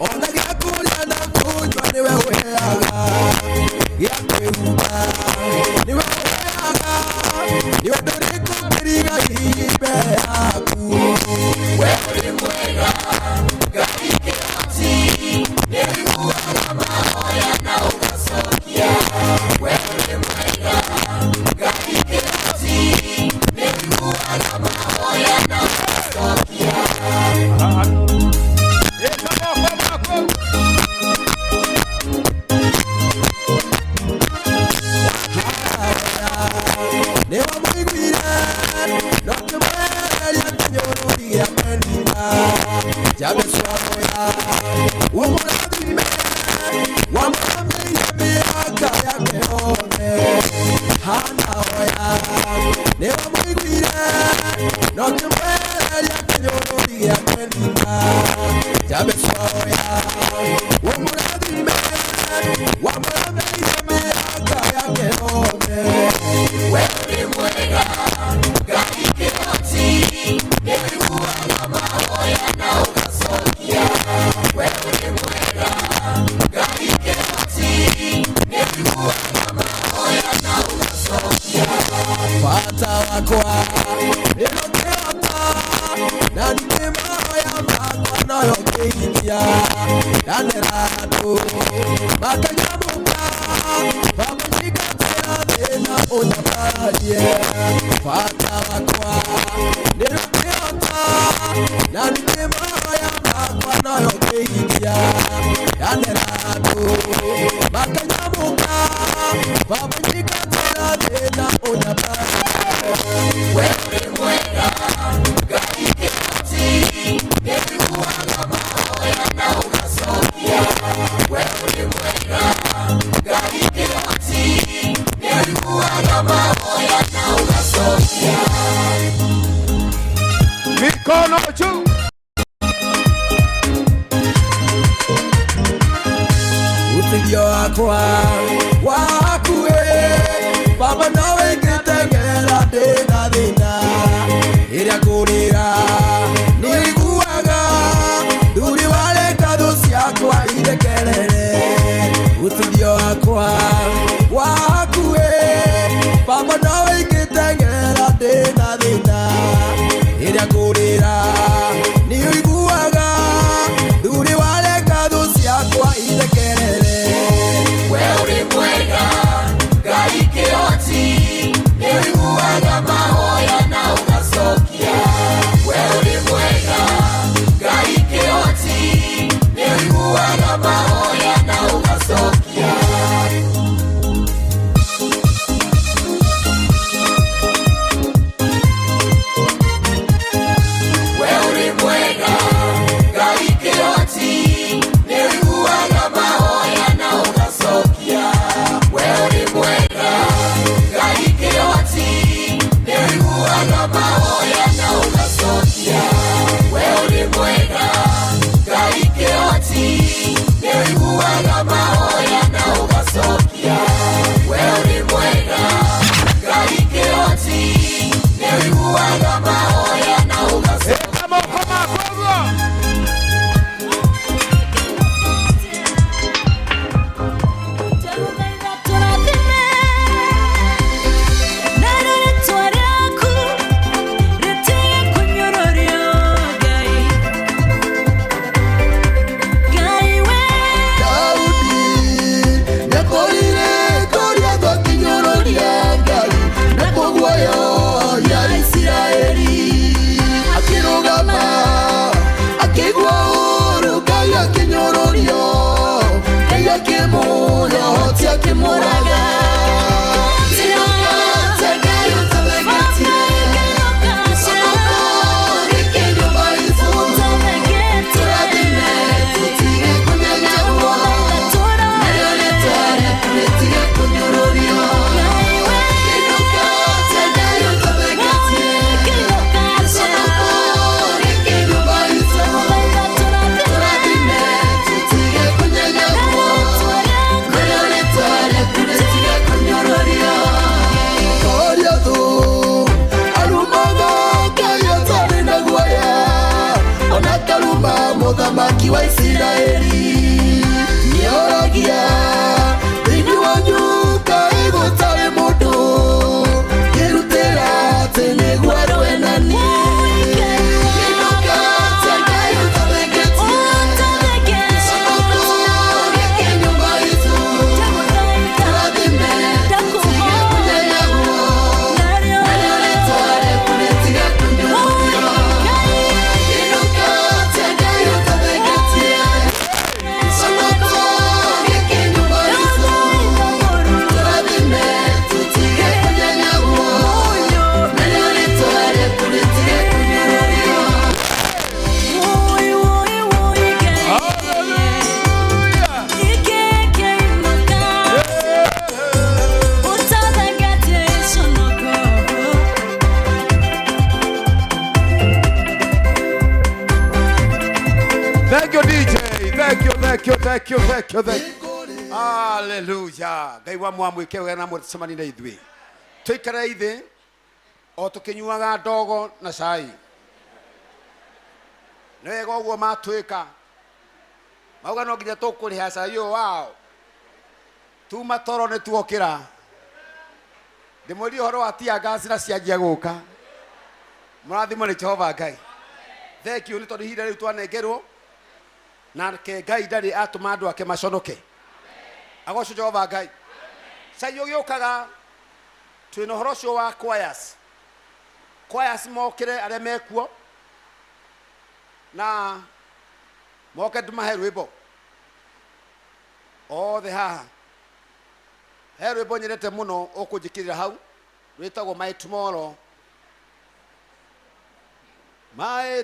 ona gĩakũrĩa na kũnyua nĩwe ũheaga gĩa kwĩhumba nĩwe ũheaga nĩ ũndũ rĩkũrĩrigai mbere yaku we ũrĩ mwega Ngai kĩhoti nĩũiguaga mahoya na ũgacokia we ũrĩ mwega Ngai kĩhoti nĩũiguaga mahoya na ũgacokia nĩwe mũiguire no kĩmweheria kĩnyũrũri gĩa kũnina Jabez wamoya ũmũrathime wamũrũmĩire mĩaka yake yothe hana hoya nĩwe mũiguire no kĩmweheria kĩnyũrũri gĩa kũnina Jabez wamoya ũmũrathime wamũrũmĩire mĩaka yake yothe we ũrĩ mwega Ngai kĩhoti nĩũiguaga mahoya na ũgacokia we ũrĩ mwega Ngai kĩhoti nĩũiguaga mahoya na ũgacokia bata wakwa ĩno kĩhota na ningĩ mahoya makwa noyo kĩhikia ndanĩra andũ makanyamũka bamũnyingatĩra thĩna ũnyamarie bata wakwa nĩyo kĩhota na ningĩ mahoya makwa noyo kĩhikia ndanĩra andũ makanyamũka bamũnyingatĩra thĩna ũnyamarie we ũrĩ mwega Ngai kĩhoti nĩũiguaga mahoya na ũgacokia we ũrĩ mwega Ngai kĩhoti nĩũiguaga mahoya na ũgacokia mikono juu utilio wakwa wakuwe baba nawe ngĩteng'era ndĩna thĩna ĩrĩa ngũrĩra nĩũiguaga nduri wareka thũ ciakwa irekerere wakwa wakue baba nawe ikitengera ndina thina iria ngurira ni uiguaga nduri wareka thu ciakwa ithekerere we uri mwega Ngai kĩhoti ni uiguaga mahoya na ugacokia we uri mwega Ngai kĩhoti ni uiguaga mahoya na ugacokia Muthamaki wa Israeli nioragia thini wa nyuka igutari mundu kirutira tene gwarwe nani Thank you. Hallelujah. Ngai wa mwamwike wega na mutsemani na ithwi. Tuikara ithi o tukinyuaga ndogo na cai. Nega uguo matwika. Mauga no nginya tukuriha cai yo wao. Tuma toro ni tuokira. Ndimuri horo wa tia gas na cianjia guka. Murathimo ni Jehova Ngai. Thank you ni tondu hira riu twanengerwo. Na ke Ngai ndari atuma andu ake maconoke agoco Jehova Ngai sai yogiukaga twina horo cio wa choirs mokire aria mekuo na moke tumahe rwimbo othe haha he rwimbo nyendete muno ukunjikirira hau rwitagwo My Tomorrow My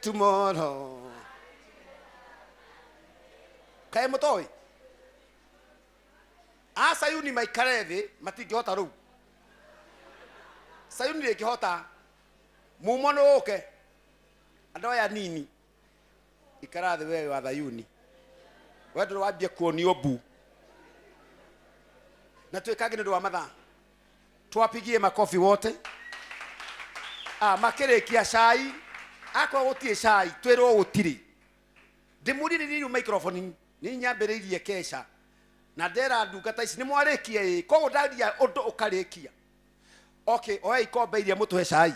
tomorrow. Kae mutoi. Sayuni maikare thi matingihota ru. Sayuni rikihota mumono oke. Andu aya nini. Ikara thi wewe wa Sayuni. Wewe ndo wambie kuoni obu. Na twikage ndu wa mathaa. Twapigie makofi wote. Makirikia cai. Akwa gutie cai twirwo gutiri ndimurire ni microphone ni nyambiririe Kesha na ndera ndungata ici ni mwarekia koguo ndaria undu ukarikia. Okay, oya ikombe iria mutuhe cai.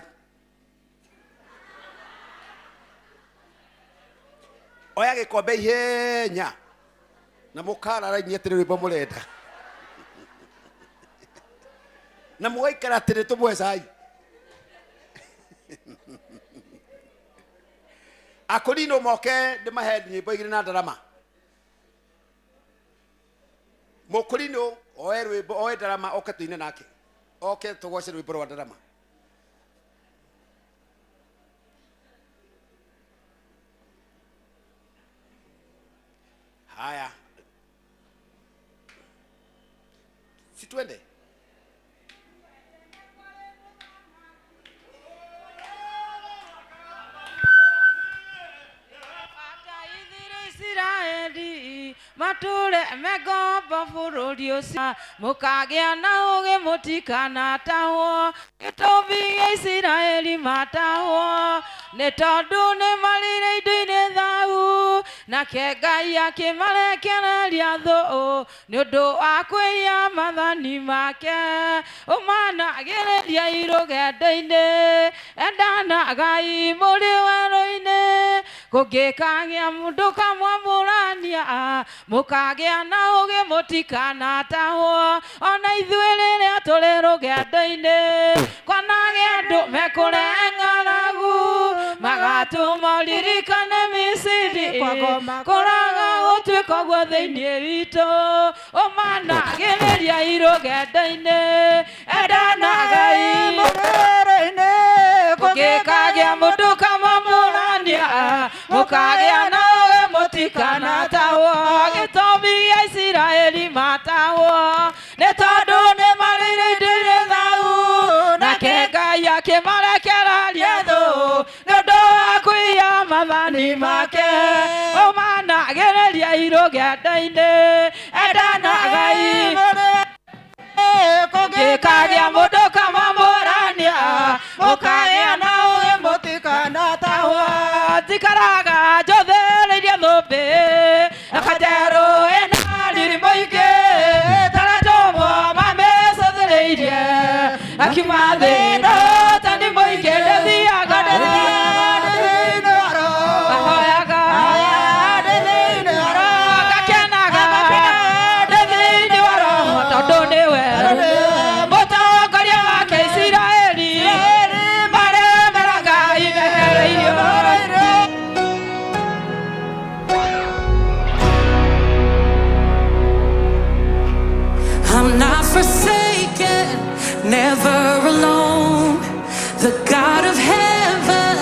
Oya gikombe ihenya na mukara raini atiri rwimbo murenda na mugaikara atiri tumwe cai. Akorino moke ndimahe nyimbo igiri na ndarama. Mokorino oe rwimbo oe ndarama oke tuine nake. Oke tugoce rwimbo rwa ndarama. Haya. Si twende. Matule megomba bururi ucio mukagia na uge mutikana taho gĩtũmi gĩa Isiraeli matahwo nĩ tondũ nĩ marĩire indo-inĩ thau nake Ngai akĩmarekereria thũ nĩ ũndũ wa kwĩya mathani make ũmanagĩrĩria rũgendo-inĩ endana Ngai mũrĩ werũ-inĩ kũngĩkagĩa mũndũ kamwamũrania mukagia na uge mutikana tahwo ona ithuĩ rĩrĩa tũrĩ rũgendo-inĩ kwanage andũ mekũre ng'aragu magatũma ririkane Misiri kũraga gũtuĩka ũguo thĩinĩ witũ ũmanagĩrĩria rũgendo-inĩ endana Ngai mũrĩ-inĩ kũngĩkagĩa mũndũ kamwamũrania mukagia na uge mutikana tahwo gĩtũmi gĩa Isiraeli matahwo nĩ tondũ nĩ marĩire indo-inĩ thau nake Ngai akĩmarekereria thũ nĩ ũndũ wa kwĩya mathani make ũmanagĩrĩria rũgendo-inĩ endana Ngai kũngĩkagĩa mũndũ kamwamũrania mũkagĩa na ũgĩ mũtikana tahwo njikaraga njũthĩrĩirie thũmbĩ akajerũ ĩna riri mũingĩ taratũmwo mamĩcũthĩrĩirie akiuma thĩ ndotani mũingĩ ndĩthiaga ahoyaga gakenaga ndĩthĩ-inĩ wa roho tondũ nĩwe mũtongoria wake Isiraeli maremera Ngai mehereirio. I'm not forsaken, never alone. The God of heaven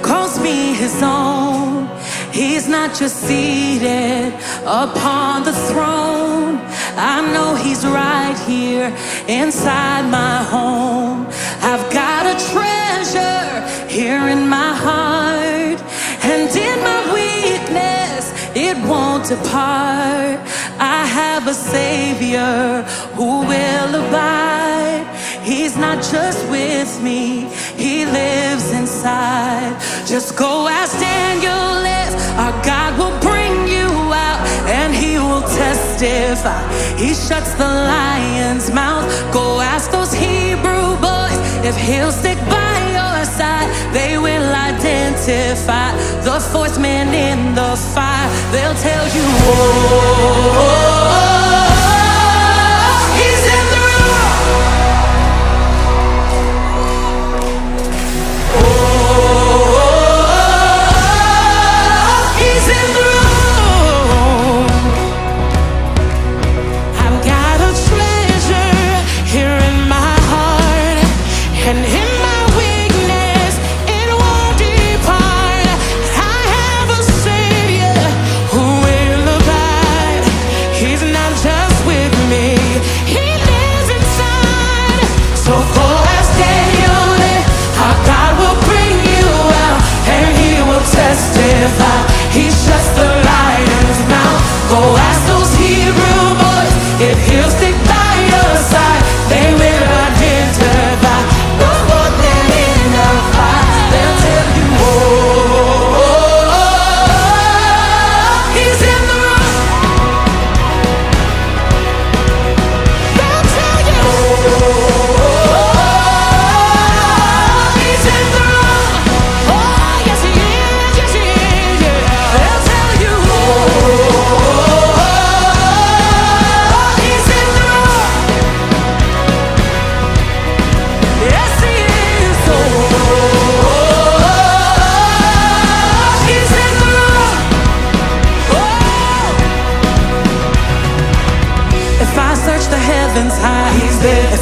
calls me his own. He's not just seated upon the throne. I know he's right here inside my home. I've got a treasure here in my heart, and in my weakness it won't depart. I have a Savior who will abide. He's not just with me, he lives inside. Just go ask Daniel if our God will bring you out, and he will testify. He shuts the lion's mouth. Go ask those Hebrew boys if he'll stick by your side. They will identify the fourth man in the fire. They'll tell you, he's in the room. He's in the room. I've got a treasure here in my heart, and in my weakness it won't depart. I have a Savior who will abide.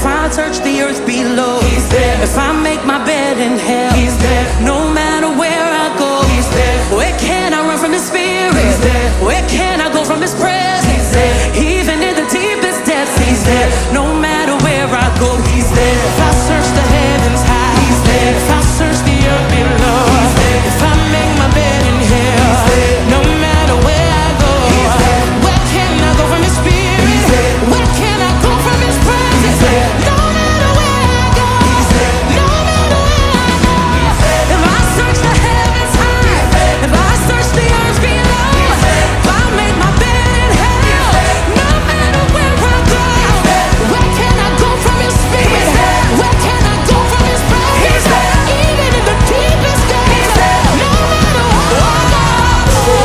If I search the earth below, He's there. If I make my bed in hell, He's there. No matter where I go, He's there. Where can I run from His Spirit? He's there. Where can I go from His presence? He's there. Even in the deepest depths, He's there. No matter where I go, He's there. If I search the heavens high, He's there. If I search the earth below, He's there. If I make my bed in hell, He's there. No matter where I go, He's there. Where can I go from His Spirit? He's there. Where can I go from His presence? He's there. No matter where I go, He's there. No matter where I go, He's there. If I search the heavens high, if I search the earth below, if I make my bed in hell, no matter where I go, where can I go from His Spirit? Where can I go from His presence? Even in the deepest depths, no matter where I go,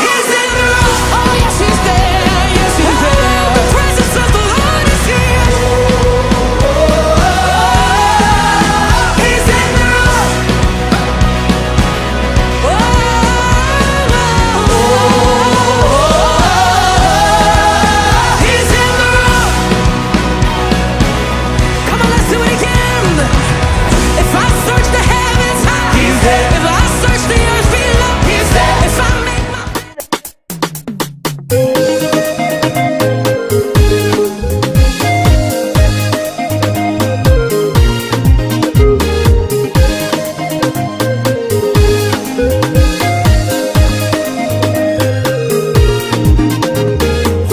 He's in the room. Oh yes, He's there. Yes, He's there. The presence of the Lord is here. He's in the room. He's in the room. Come on, let's do it again. If I search the heavens high, He's there. If I search the earth below, He's there. If I make my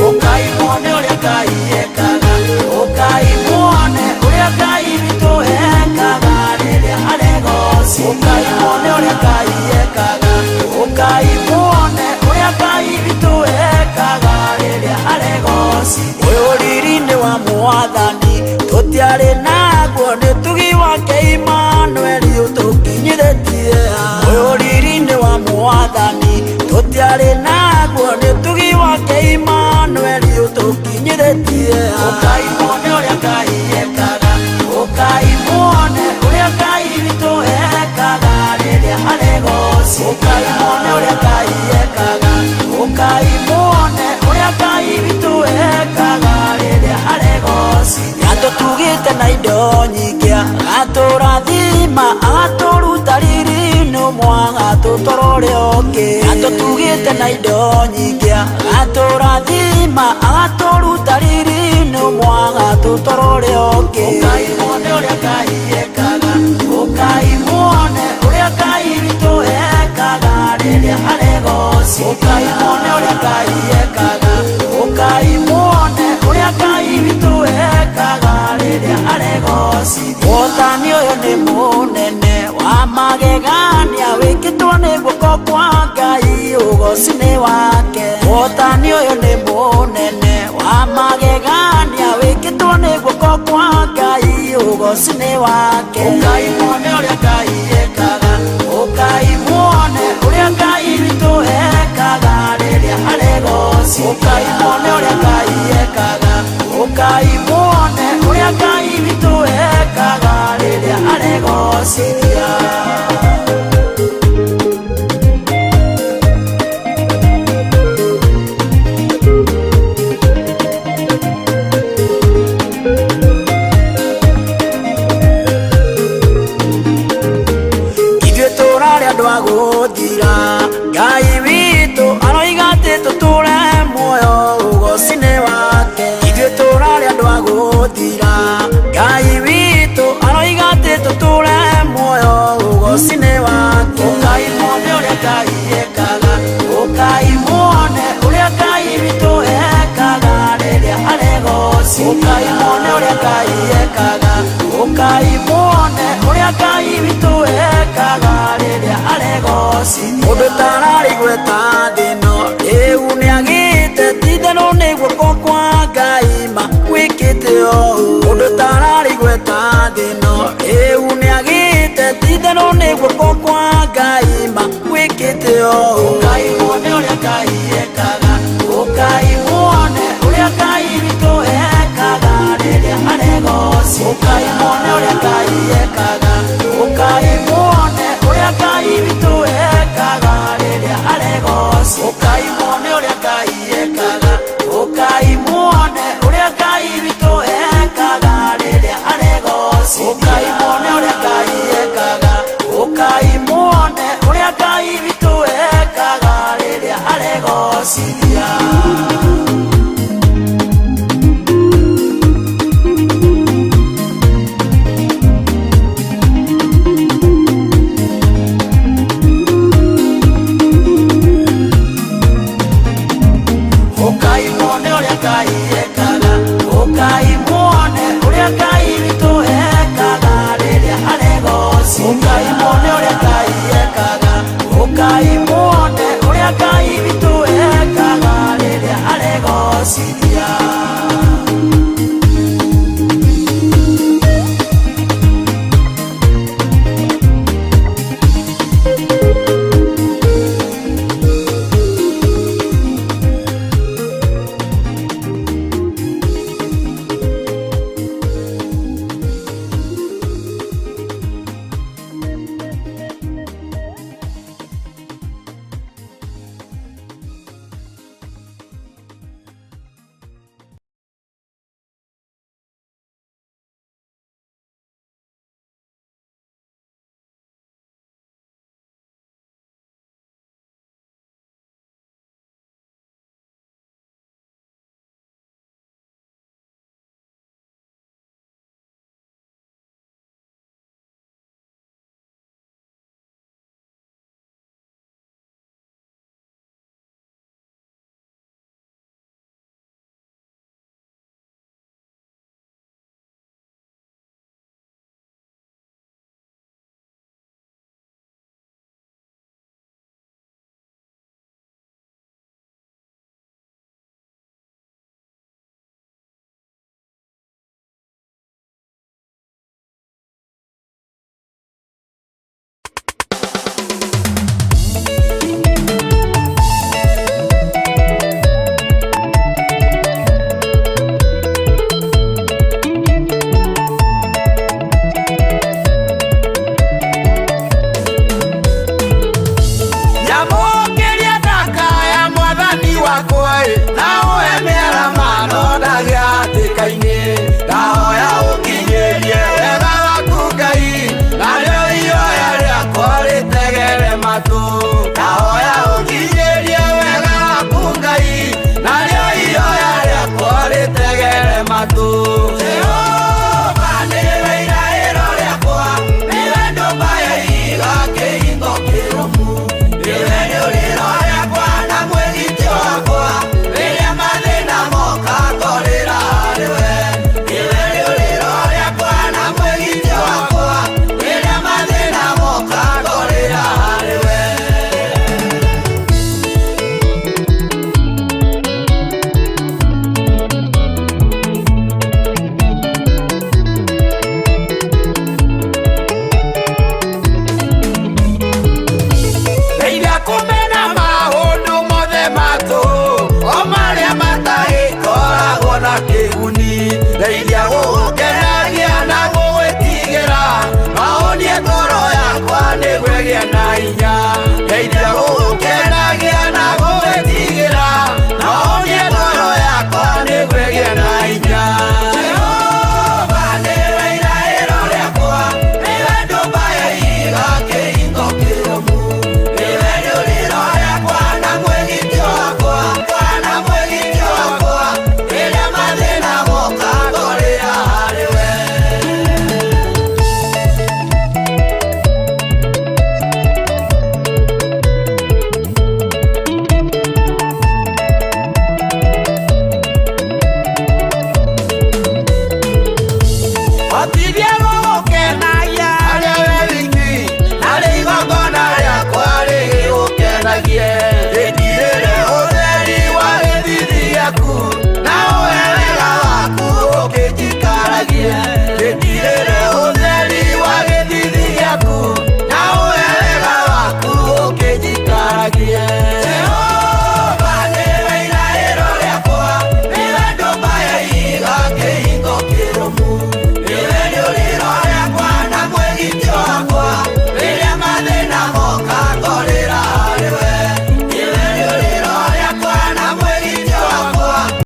Ukaimone uria Ngai ekaga, ukaimone uria Ngai witũ ekaga rĩrĩa aregocia. Ukaimone uria Ngai ekaga, ukaimone uria Ngai witũ ekaga rĩrĩa aregocia. Ũyũ riri-inĩ wa Mwathani tũtiarĩ naguo, nĩ tugi wake Imanueli ũtũkinyithĩtie. Ũyũ riri-inĩ wa Mwathani tũtiarĩ naguo, nĩ tugi wake Imanueli ũtũkinyithĩtie. Ukaimone ũrĩa Ngai ekaga, ukaimone ũrĩa Ngai witũ ekaga rĩrĩa aregocia. Ukaimone ũrĩa Ngai ekaga, ukaimone ũrĩa Ngai witũ ekaga rĩrĩa aregocia. Nĩatũtugĩte na indo nyingĩ, agatũrathima, agatũruta riri-inĩ ũmwe, agatũtwara ũrĩa ũngĩ. Nĩatũtugĩte na indo nyingĩ, agatũrathima, agatũruta riri-inĩ ũmwe, agatũtwara ũrĩa ũngĩ. Ukaimone ũrĩa Ngai ekaga, ukaimone ũrĩa Ngai witũ ekaga rĩrĩa aregocia. Ukaimone ũrĩa Ngai ekaga, ukaimone ũrĩa Ngai witũ ekaga rĩrĩa aregocia. Mwathani ũyũ nĩ mũnene wa magegania, wĩkĩtwo nĩ guoko kwa Ngai, ũgoci-inĩ wake. Mwathani ũyũ nĩ mũnene wa magegania, wĩkĩtwo nĩ guoko kwa Ngai, ũgoci-inĩ wake. Ukaimone ũrĩa Ngai ekaga, ukaimone ũrĩa Ngai witũ ekaga rĩrĩa aregocia. Ukaimone ũrĩa Ngai ekaga, ukaimone ũrĩa Ngai witũ ekaga rĩrĩa aregocia. Ithuĩ tũrarĩ andũ a gũthira, Ngai witũ aroiga atĩ tũtũũre muoyo ũgoci-inĩ wake. Ithuĩ tũrarĩ andũ a gũthira, Ngai witũ aroiga atĩ tũtũũre muoyo ũgoci-inĩ wake. Ukaimone ũrĩa Ngai ekaga, ukaimone ũrĩa Ngai witũ ekaga rĩrĩa aregocia. Ukaimone ũrĩa Ngai ekaga, ukaimone ũrĩa Ngai witũ ekaga rĩrĩa aregocia. Mũndũ tararĩ gweta thĩ ĩno, rĩu nĩagĩte, ti-itherũ nĩ guoko kwa Ngai magwĩkĩte ũũ. Mũndũ tararĩ gweta thĩ ĩno, rĩu nĩagĩte, ti-itherũ nĩ guoko kwa Ngai magwĩkĩte ũũ. Ukaimone ũrĩa Ngai ekaga, ukaimone ũrĩa Ngai witũ ekaga rĩrĩa aregocia. Ukaimone ũrĩa Ngai ekaga, ukaimone ũrĩa Ngai witũ ekaga rĩrĩa aregocia. Ukaimone ũrĩa Ngai ekaga, ukaimone Ngai muone uria Ngai